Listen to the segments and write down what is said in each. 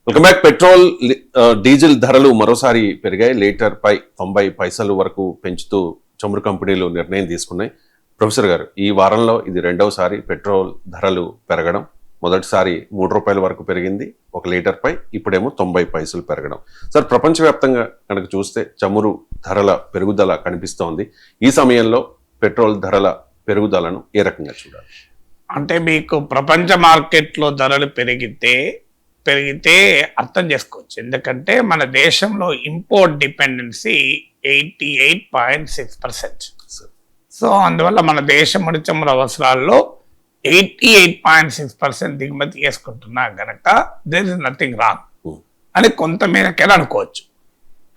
Welcome back. Petrol diesel ధరలు మరోసారి పెరిగాయి. లీటర్ పై 90 పైసలు వరకు పెంచుతూ చమురు కంపెనీలు నిర్ణయం తీసుకున్నాయి. ప్రొఫెసర్ గారు, ఈ వారంలో ఇది రెండవసారి పెట్రోల్ ధరలు పెరగడం. మొదటిసారి 3 రూపాయల వరకు పెరిగింది ఒక లీటర్ పై, ఇప్పుడేమో 90 పైసలు పెరగడం. సార్, ప్రపంచవ్యాప్తంగా కనుక చూస్తే చమురు ధరల పెరుగుదల కనిపిస్తోంది. ఈ సమయంలో పెట్రోల్ ధరల పెరుగుదలను ఏ రకంగా చూడాలి? అంటే మీకు ప్రపంచ మార్కెట్లో ధరలు పెరిగితే అర్థం చేసుకోవచ్చు. ఎందుకంటే మన దేశంలో ఇంపోర్ట్ డిపెండెన్సీ 88.6%. సో అందువల్ల మన దేశం చమురు అవసరాల్లో 88.6% దిగుమతి చేసుకుంటున్నా గనక దేర్ ఇస్ నథింగ్ రాంగ్ అని కొంత మేరకైనా అనుకోవచ్చు.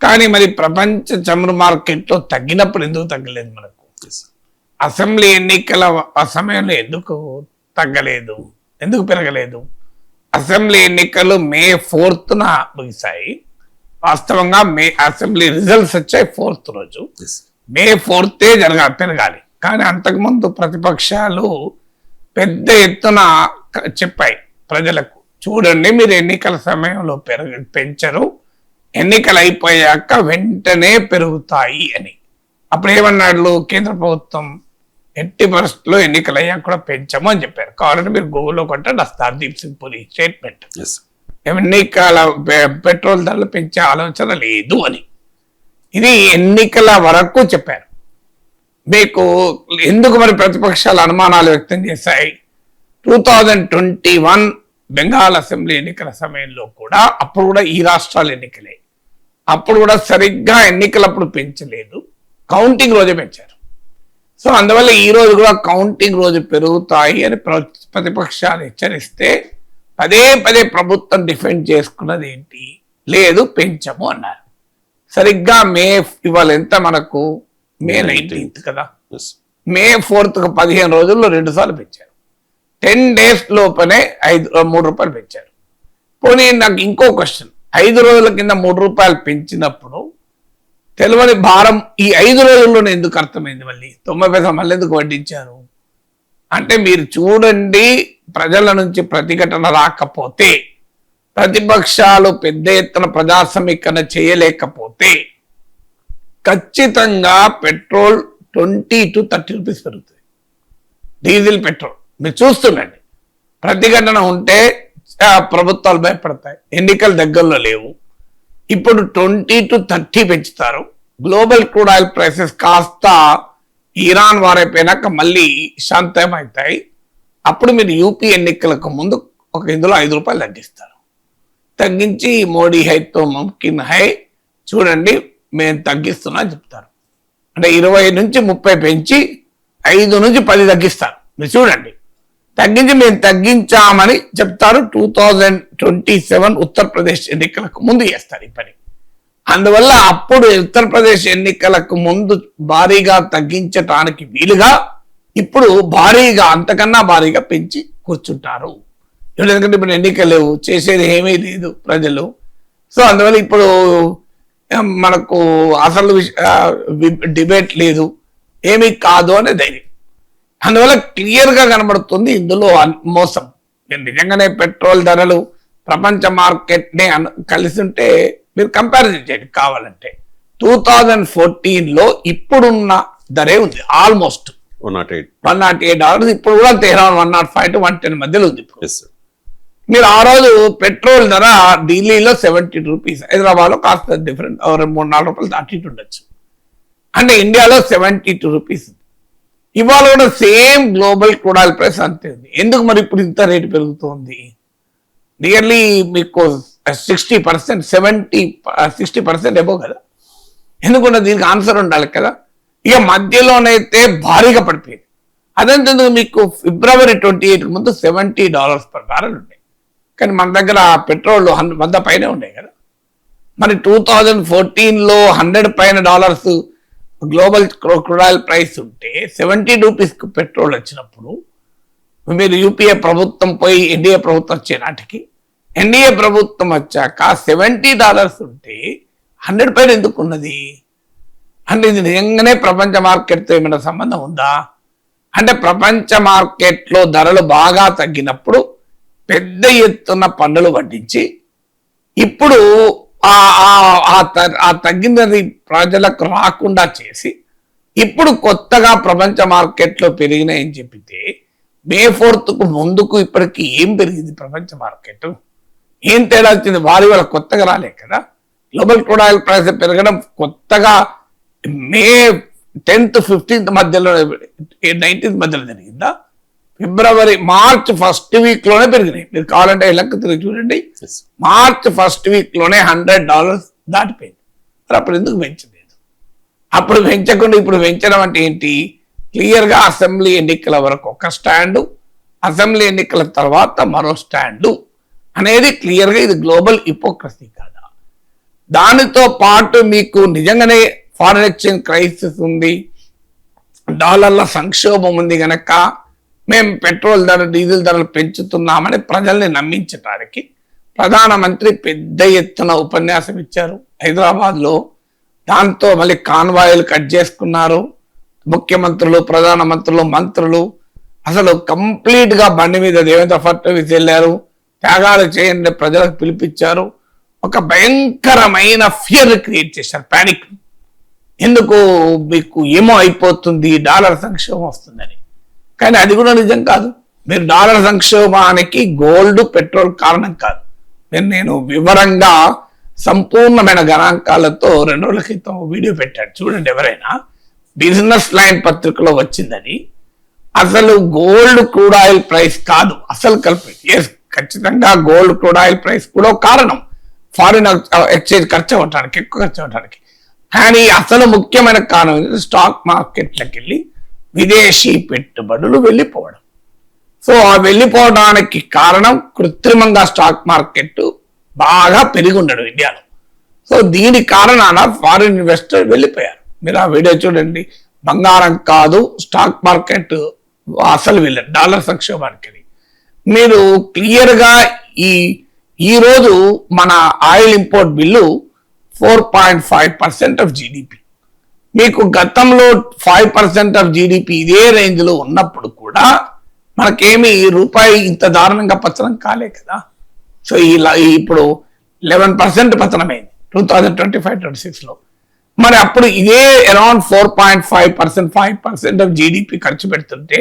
కానీ మరి ప్రపంచ చమురు మార్కెట్లో తగ్గినప్పుడు ఎందుకు తగ్గలేదు? మనకు అసెంబ్లీ ఎన్నికల సమయంలో ఎందుకు తగ్గలేదు, ఎందుకు పెరగలేదు? అసెంబ్లీ ఎన్నికలు May 4th ముగిశాయి. వాస్తవంగా అసెంబ్లీ రిజల్ట్స్ వచ్చాయి 4th రోజు. May 4th పెరగాలి. కానీ అంతకుముందు ప్రతిపక్షాలు పెద్ద ఎత్తున చెప్పాయి ప్రజలకు, చూడండి మీరు ఎన్నికల సమయంలో పెంచరు, ఎన్నికలు అయిపోయాక వెంటనే పెరుగుతాయి అని. అప్పుడు ఏమన్నాడు కేంద్ర ప్రభుత్వం? 80% ఎన్నికలు అయ్యాక కూడా పెంచము అని చెప్పారు. కావాలంటే మీరు గూగుల్లో కొట్టండి, హర్దీప్ సింగ్ పురి స్టేట్మెంట్. ఎన్నికల పెట్రోల్ ధరలు పెంచే ఆలోచన లేదు అని. ఇది ఎన్నికల వరకు చెప్పారు. మీకు ఎందుకు మరి ప్రతిపక్షాలు అనుమానాలు వ్యక్తం చేశాయి? 2021 బెంగాల్ అసెంబ్లీ ఎన్నికల సమయంలో కూడా, అప్పుడు కూడా ఈ రాష్ట్రాలు ఎన్నికలే, అప్పుడు కూడా సరిగ్గా ఎన్నికలప్పుడు పెంచలేదు, కౌంటింగ్ రోజే పెంచారు. సో అందువల్ల ఈ రోజు కూడా కౌంటింగ్ రోజు పెరుగుతాయి అని ప్రతిపక్షాలు హెచ్చరిస్తే పదే ప్రభుత్వం డిఫెండ్ చేసుకున్నది ఏంటి? లేదు పెంచము అన్నారు. సరిగ్గా ఇవాళ ఎంత మనకు May 19th కదా, May 4th 15 రోజుల్లో 2 సార్లు పెంచారు. 10 days లోపనే 3 రూపాయలు పెంచారు. పోనీ నాకు ఇంకో క్వశ్చన్, 5 రోజుల కింద 3 రూపాయలు పెంచినప్పుడు తెలియని భారం ఈ 5 రోజుల్లోనే ఎందుకు అర్థమైంది? మళ్ళీ 90 పైసలు మళ్ళీ ఎందుకు వడ్డించారు అంటే, మీరు చూడండి, ప్రజల నుంచి ప్రతిఘటన రాకపోతే, ప్రతిపక్షాలు పెద్ద ఎత్తున ప్రజా సమీకరణ చేయలేకపోతే ఖచ్చితంగా పెట్రోల్ 20 to 30 రూపీస్ పెరుగుతుంది. డీజిల్ పెట్రోల్ మీరు చూస్తుండండి. ప్రతిఘటన ఉంటే ప్రభుత్వాలు భయపడతాయి. ఎన్నికలు దగ్గరలో లేవు. ఇప్పుడు 20 to 30 పెంచుతారు. గ్లోబల్ క్రూడ్ ఆయిల్ ప్రైసెస్ కాస్త ఇరాన్ వారైపోయినాక మళ్ళీ శాంతం అవుతాయి. అప్పుడు మీరు యూపీ ఎన్నికలకు ముందు ఇందులో 5 రూపాయలు తగ్గిస్తారు. తగ్గించి మోడీ హైతో ముమ్కిన్ హై, చూడండి మేము తగ్గిస్తున్నా చెప్తారు. అంటే 20 నుంచి 30 పెంచి 5 నుంచి 10 తగ్గిస్తారు. మీరు చూడండి, తగ్గించి మేము తగ్గించామని చెప్తారు. 2027 ఉత్తరప్రదేశ్ ఎన్నికలకు ముందు చేస్తారు ఈ పని. అందువల్ల అప్పుడు ఉత్తరప్రదేశ్ ఎన్నికలకు ముందు భారీగా తగ్గించటానికి వీలుగా ఇప్పుడు భారీగా, అంతకన్నా భారీగా పెంచి కూర్చుంటారు. ఎందుకంటే ఇప్పుడు ఎన్నికలు లేవు, చేసేది ఏమీ లేదు ప్రజలు. సో అందువల్ల ఇప్పుడు మనకు అసలు డిబేట్ లేదు, ఏమీ కాదు అనే ధైర్యం. అందువల్ల క్లియర్గా కనబడుతుంది ఇందులో మోసం. నిజంగానే పెట్రోల్ ధరలు ప్రపంచ మార్కెట్ని కలిసి ఉంటే మీరు కంపారిజన్ చేయండి కావాలంటే. 2014లో ఇప్పుడున్న ధరే ఉంది ఆల్మోస్ట్ $108. ఇప్పుడు కూడా తెహ్రాన్ 105 to 110 మధ్యలో ఉంది. ఇప్పుడు మీరు ఆ రోజు పెట్రోల్ ధర ఢిల్లీలో 70 రూపీస్, హైదరాబాద్లో కాస్త డిఫరెంట్ 3-4 రూపాయలు దాటి ఉండొచ్చు. అంటే ఇండియాలో 72 రూపీస్. ఇవాళ కూడా same global crude oil price అంతే ఉంది. ఎందుకు మరి ఇప్పుడు ఇంత రేటు పెరుగుతోంది? నియర్లీ మీకు 60%, 60% ఎబో కదా. ఎందుకంటే దీనికి ఆన్సర్ ఉండాలి కదా. ఇక మధ్యలోనైతే భారీగా పడిపోయింది. అదంతేందుకు మీకు February 28 ముందు $70 per barrel ఉండే, కానీ మన దగ్గర పెట్రోల్ 100 పైనే ఉన్నాయి కదా. మరి 2014లో $100 పైన గ్లోబల్ క్రూడ్ ఆయిల్ ప్రైస్ ఉంటే 70 రూపీస్కి పెట్రోల్ వచ్చినప్పుడు, మీరు యూపీఏ ప్రభుత్వం పోయి ఎన్డీఏ ప్రభుత్వం వచ్చే నాటికి, ఎన్డీఏ ప్రభుత్వం వచ్చాక $70 ఉంటే 100 పైన ఎందుకు ఉన్నది? అంటే ఇది నిజంగానే ప్రపంచ మార్కెట్తో ఏమైనా సంబంధం ఉందా? అంటే ప్రపంచ మార్కెట్లో ధరలు బాగా తగ్గినప్పుడు పెద్ద ఎత్తున పన్నులు వడ్డించి ఇప్పుడు ఆ తగ్గినది ప్రజలకు రాకుండా చేసి ఇప్పుడు కొత్తగా ప్రపంచ మార్కెట్లో పెరిగినాయని చెప్పితే మే 4th ముందుకు ఇప్పటికి ఏం పెరిగింది ప్రపంచ మార్కెట్? ఏం తేడా వచ్చింది? వారి వల్ల కొత్తగా రాలే కదా. గ్లోబల్ క్రూడ్ ఆయిల్ ప్రైస్ పెరగడం కొత్తగా మే 10th 15th మధ్యలో 19th మధ్యలో జరిగిందా? మార్చ్ 1st వీక్ లోనే పెరిగినాయి. మీరు కావాలంటే లెక్క తిరిగి చూడండి. మార్చ్ 1st వీక్ లోనే $100 దాటిపోయింది. మరి అప్పుడు ఎందుకు పెంచలేదు? అప్పుడు పెంచకుండా ఇప్పుడు పెంచడం అంటే ఏంటి? క్లియర్ గా అసెంబ్లీ ఎన్నికల వరకు ఒక స్టాండు, అసెంబ్లీ ఎన్నికల తర్వాత మరో స్టాండు అనేది క్లియర్ గా ఇది గ్లోబల్ హిపోక్రసీ కాదా? దానితో పాటు మీకు నిజంగానే ఫారిన్ ఎక్స్చేంజ్ క్రైసిస్ ఉంది, డాలర్ల సంక్షోభం ఉంది గనక మేము పెట్రోల్ ధర డీజిల్ ధరలు పెంచుతున్నామని ప్రజల్ని నమ్మించడానికి ప్రధానమంత్రి పెద్ద ఎత్తున ఉపన్యాసం ఇచ్చారు హైదరాబాద్ లో. దాంతో మళ్ళీ కాన్వాయిలు కట్ చేసుకున్నారు. ముఖ్యమంత్రులు, ప్రధానమంత్రులు, మంత్రులు అసలు కంప్లీట్ గా బండి మీద దేవేంద్ర ఫడ్నవీస్ వెళ్ళారు. త్యాగాలు చేయండి ప్రజలకు పిలిపించారు. ఒక భయంకరమైన ఫియర్ క్రియేట్ చేశారు, పానిక్. ఎందుకు? మీకు ఏమో అయిపోతుంది, డాలర్ సంక్షోభం వస్తుందని. కానీ అది కూడా నిజం కాదు. మీరు డాలర్ సంక్షోభానికి గోల్డ్, పెట్రోల్ కారణం కాదు. నేను వివరంగా సంపూర్ణమైన గణాంకాలతో 2 రోజుల క్రితం వీడియో పెట్టాడు, చూడండి ఎవరైనా. బిజినెస్ లైన్ పత్రికలో వచ్చిందని. అసలు గోల్డ్ క్రూడ్ ఆయిల్ ప్రైస్ కాదు అసలు కల్పిట్. ఎస్, ఖచ్చితంగా గోల్డ్ క్రూడ్ ఆయిల్ ప్రైస్ కూడా కారణం, ఫారిన్ ఎక్స్చేంజ్ ఖర్చు అవ్వడానికి, ఎక్కువ ఖర్చు అవ్వడానికి. కానీ అసలు ముఖ్యమైన కారణం స్టాక్ మార్కెట్లకు వెళ్ళి విదేశీ పెట్టుబడులు వెళ్ళిపోవడం. సో ఆ వెళ్ళిపోవడానికి కారణం కృత్రిమంగా స్టాక్ మార్కెట్ బాగా పెరిగి ఉండడం ఇండియాలో. సో దీని కారణాన ఫారిన్ ఇన్వెస్టర్ వెళ్ళిపోయారు. మీరు ఆ వీడియో చూడండి. బంగారం కాదు, స్టాక్ మార్కెట్ అసలు వెళ్ళారు డాలర్ సంక్షోభానికి. మీరు క్లియర్ గా ఈ రోజు మన oil import bill 4.5% of GDP. మీకు గతంలో 5% ఆఫ్ జీడిపి ఇదే రేంజ్ లో ఉన్నప్పుడు కూడా మనకేమి రూపాయి ఇంత దారుణంగా పతనం కాలే కదా. సో ఇప్పుడు 11% పతనమైంది 2025-26 లో. మరి అప్పుడు ఇదే అరౌండ్ 4.5%, 5% ఆఫ్ జీడిపి ఖర్చు పెడుతుంటే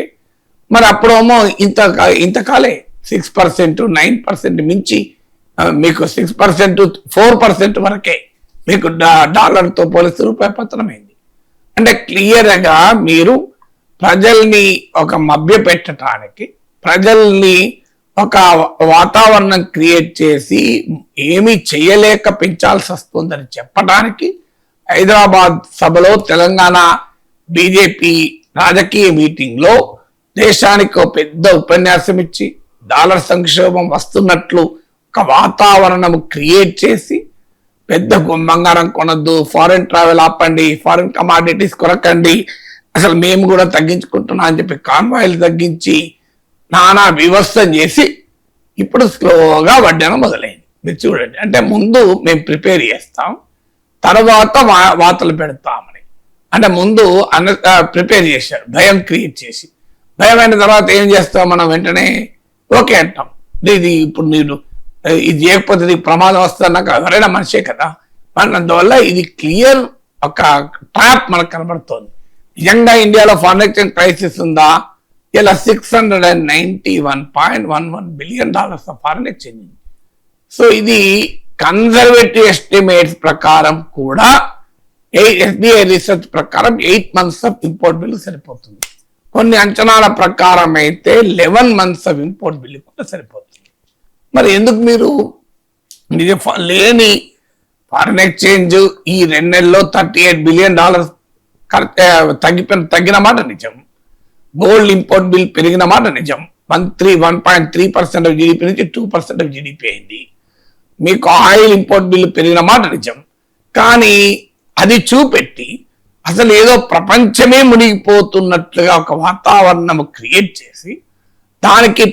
మరి అప్పుడేమో ఇంత కాలే 6%, 9% మించి మీకు 6%, 4% వరకే మీకు డాలర్తో పోలిస్తే రూపాయి పతనమైంది. అంటే క్లియర్గా మీరు ప్రజల్ని ఒక మభ్య పెట్టడానికి, ప్రజల్ని ఒక వాతావరణం క్రియేట్ చేసి ఏమీ చేయలేక పెంచాల్సి వస్తుందని చెప్పడానికి హైదరాబాద్ సభలో తెలంగాణ బీజేపీ రాజకీయ మీటింగ్ లో దేశానికి ఒక పెద్ద ఉపన్యాసం ఇచ్చి డాలర్ సంక్షోభం వస్తున్నట్లు ఒక వాతావరణం క్రియేట్ చేసి పెద్ద బంగారం కొనద్దు, ఫారెన్ ట్రావెల్ ఆపండి, ఫారెన్ కమాడిటీస్ కొనకండి, అసలు మేము కూడా తగ్గించుకుంటున్నాం అని చెప్పి కాన్వాయిలు తగ్గించి నానా వివస్థ చేసి ఇప్పుడు స్లోగా వడ్డన మొదలైంది. మీరు చూడండి. అంటే ముందు మేము ప్రిపేర్ చేస్తాం, తర్వాత వార్తలు పెడతామని. అంటే ముందు ప్రిపేర్ చేశారు, భయం క్రియేట్ చేసి. భయం అయిన తర్వాత ఏం చేస్తాం మనం? వెంటనే ఓకే అంటాం. ఇది ఇప్పుడు మీరు ఇది చేయకపోతే ఇది ప్రమాదం వస్తుందన్నాక ఎవరైనా మనిషే కదా. మరి అందువల్ల ఇది క్లియర్ ఒక ట్రాప్ మనకు కనబడుతోంది. నిజంగా ఇండియాలో ఫారెన్ ఎక్స్చేంజ్ క్రైసిస్ ఉందా? ఇలా $691.11 బిలియన్ ఫారెన్ ఎక్స్చేంజ్. సో ఇది కన్జర్వేటివ్ ఎస్టిమేట్స్ ప్రకారం కూడా ఎస్బీఐ రీసెర్చ్ ప్రకారం 8 months ఆఫ్ ఇంపోర్ట్ బిల్లు సరిపోతుంది. కొన్ని అంచనాల ప్రకారం అయితే 11 months ఆఫ్ ఇంపోర్ట్ బిల్లు కూడా సరిపోతుంది. మరి ఎందుకు మీరు లేని ఫారెన్ ఎక్స్చేంజ్ ఈ 2 నెలల్లో $38 బిలియన్ తగ్గిన మాట నిజం. గోల్డ్ ఇంపోర్ట్ బిల్ పెరిగిన మాట నిజం. 1.3% ఆఫ్ జీడిపి నుంచి 2% ఆఫ్ జీడిపి అయింది. మీకు ఆయిల్ ఇంపోర్ట్ బిల్లు పెరిగిన మాట నిజం. కానీ అది చూపెట్టి అసలు ఏదో ప్రపంచమే మునిగిపోతున్నట్లుగా ఒక వాతావరణం క్రియేట్ చేసి దానికి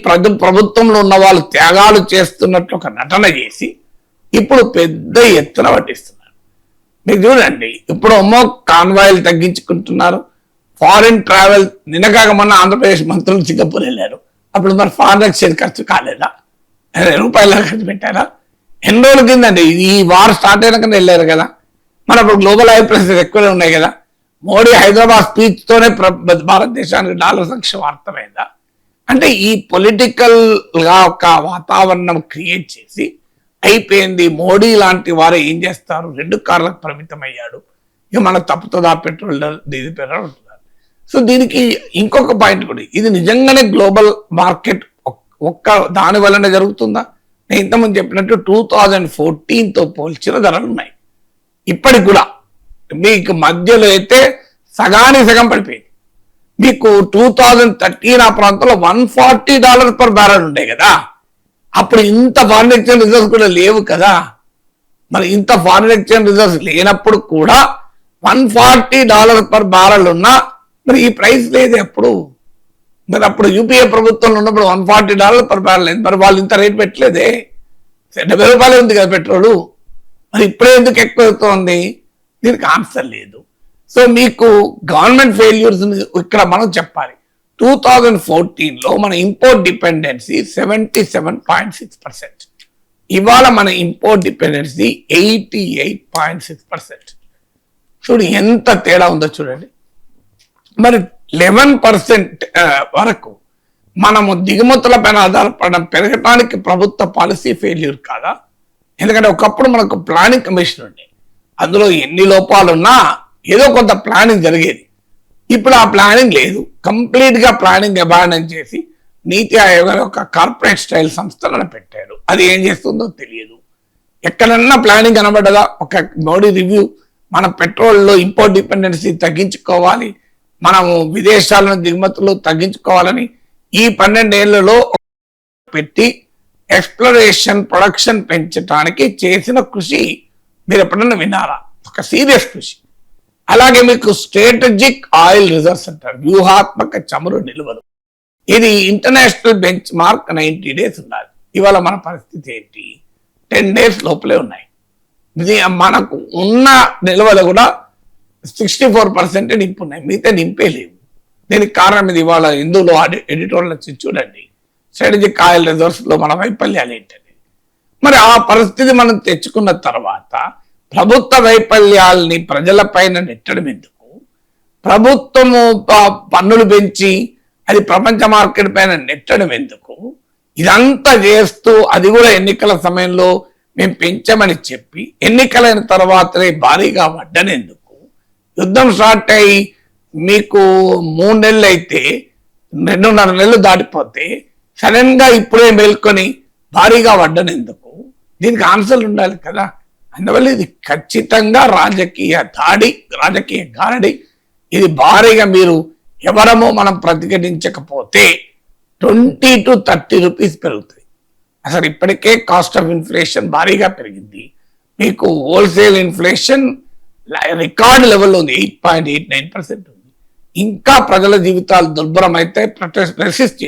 ప్రభుత్వంలో ఉన్న వాళ్ళు త్యాగాలు చేస్తున్నట్లు ఒక నటన చేసి ఇప్పుడు పెద్ద ఎత్తున పట్టిస్తున్నారు. మీరు చూడండి, ఇప్పుడు కాన్వాయిలు తగ్గించుకుంటున్నారు. ఫారిన్ ట్రావెల్ నిన్నగాక మొన్న ఆంధ్రప్రదేశ్ మంత్రులు సింగపూర్ వెళ్ళారు. అప్పుడు మరి ఫారిన్ ఎక్స్చేంజ్ ఖర్చు కాలేదా? రూపాయల ఖర్చు పెట్టారా? ఎన్ని రోజుల కిందండి ఈ వార్ స్టార్ట్ అయినాకనే వెళ్ళారు కదా. మన ఇప్పుడు గ్లోబల్ ఆయిల్ ప్రైసెస్ ఎక్కువనే ఉన్నాయి కదా. మోడీ హైదరాబాద్ స్పీచ్ తోనే భారతదేశానికి డాలర్ సంక్షేమం అర్థమైందా? అంటే ఈ పొలిటికల్ గా ఒక వాతావరణం క్రియేట్ చేసి అయిపోయింది. మోడీ లాంటి వారు ఏం చేస్తారు, 2 కార్లకు పరిమితం అయ్యాడు, ఇక మనకు తప్పుతుందా పెట్రోల్ డీజిల్ పెట్రోల్ ఉంటున్నారు. సో దీనికి ఇంకొక పాయింట్ కూడా, ఇది నిజంగానే గ్లోబల్ మార్కెట్ ఒక్క దాని వల్లనే జరుగుతుందా? నేను ఇంతకుముందు చెప్పినట్టు 2014తో పోల్చిన ధరలు ఉన్నాయి. ఇప్పటికి కూడా మీకు మధ్యలో అయితే సగానికి సగం పడిపోయింది. మీకు 2013 ఆ ప్రాంతంలో $140 పర్ బ్యారెల్ ఉండే కదా. అప్పుడు ఇంత ఫారిన్ ఎక్స్చేంజ్ రిజర్వ్స్ కూడా లేవు కదా. మరి ఇంత ఫారిన్ ఎక్స్చేంజ్ రిజర్వ్స్ లేనప్పుడు కూడా $140 పర్ బ్యారెల్ ఉన్నా మరి ఈ ప్రైస్ లేదు ఎప్పుడు. మరి అప్పుడు యూపీఏ ప్రభుత్వంలో ఉన్నప్పుడు $140 పర్ బ్యారెల్ అయింది. మరి వాళ్ళు ఇంత రేట్ పెట్టలేదే, $70 ఉంది కదా పెట్రోలు. మరి ఇప్పుడే ఎందుకు ఎక్కువ అవుతుంది? దీనికి ఆన్సర్ లేదు. సో మీకు గవర్నమెంట్ ఫెయిల్యూర్స్ ఇక్కడ మనం చెప్పాలి. 2014లో మన ఇంపోర్ట్ డిపెండెన్సీ 77.6%. ఇవాళ మన ఇంపోర్ట్ డిపెండెన్సీ 88.6%. చూడు ఎంత తేడా ఉందో చూడండి. మరి 11% వరకు మనము దిగుమతుల పైన ఆధారపడడం పెరగటానికి ప్రభుత్వ పాలసీ ఫెయిల్యూర్ కాదా? ఎందుకంటే ఒకప్పుడు మనకు ప్లానింగ్ కమిషన్ ఉండే, అందులో ఎన్ని లోపాలున్నా ఏదో కొంత ప్లానింగ్ జరిగేది. ఇప్పుడు ఆ ప్లానింగ్ లేదు. కంప్లీట్ గా ప్లానింగ్ అబాండన్ చేసి నీతి ఆయోగ్ ఒక కార్పొరేట్ స్టైల్ సంస్థలను పెట్టారు. అది ఏం చేస్తుందో తెలియదు. ఎక్కడన్నా ప్లానింగ్ కనబడ్డదా? ఒక మోడీ రివ్యూ, మన పెట్రోల్లో ఇంపోర్ట్ డిపెండెన్సీ తగ్గించుకోవాలి, మనము విదేశాలను దిగుమతులు తగ్గించుకోవాలని ఈ 12 ఏళ్లలో పెట్టి ఎక్స్ప్లోరేషన్ ప్రొడక్షన్ పెంచడానికి చేసిన కృషి మీరు ఎప్పుడన్నా విన్నారా? ఒక సీరియస్ కృషి. అలాగే మీకు స్ట్రాటజిక్ ఆయిల్ రిజర్వ్స్ అంటారు, వ్యూహాత్మక చమురు నిల్వలు. ఇది ఇంటర్నేషనల్ బెంచ్ మార్క్ 90 days ఉండాలి. ఇవాళ మన పరిస్థితి ఏంటి? 10 days లోపలే ఉన్నాయి. ఇది మనకు ఉన్న నిల్వలు కూడా 64% నింపున్నాయి, మిగతా నింపే లేవు. దీనికి కారణం ఇది. ఇవాళ ఇందులో ఎడిటోర్లు వచ్చి చూడండి, స్ట్రాటజిక్ ఆయిల్ రిజర్వ్స్ లో మన వైఫల్యాలు ఏంటని. మరి ఆ పరిస్థితి మనం తెచ్చుకున్న తర్వాత ప్రభుత్వ వైఫల్యాల్ని ప్రజలపైన నెట్టడం ఎందుకు? ప్రభుత్వము పన్నులు పెంచి అది ప్రపంచ మార్కెట్ పైన నెట్టడం ఎందుకు? ఇదంతా చేస్తూ అది కూడా ఎన్నికల సమయంలో మేము పెంచామని చెప్పి ఎన్నికలైన తర్వాతనే భారీగా వడ్డనేందుకు? యుద్ధం స్టార్ట్ అయ్యి మీకు 3 నెలలు అయితే 2.5 నెలలు దాటిపోతే సడన్ గా ఇప్పుడే మేల్కొని భారీగా వడ్డనేందుకు? దీనికి ఆన్సర్లు ఉండాలి కదా. అందువల్ల ఇది ఖచ్చితంగా రాజకీయ దాడి, రాజకీయ గారడి. ఇది భారీగా మీరు ఎవరమో మనం ప్రతిఘటించకపోతే 20 to 30 రూపీస్ పెరుగుతుంది. అసలు ఇప్పటికే కాస్ట్ ఆఫ్ ఇన్ఫ్లేషన్ భారీగా పెరిగింది. మీకు హోల్సేల్ ఇన్ఫ్లేషన్ రికార్డు లెవెల్లో ఉంది, 8.89% ఉంది. ఇంకా ప్రజల జీవితాలు దుర్భరం అయితే రెసిస్ట్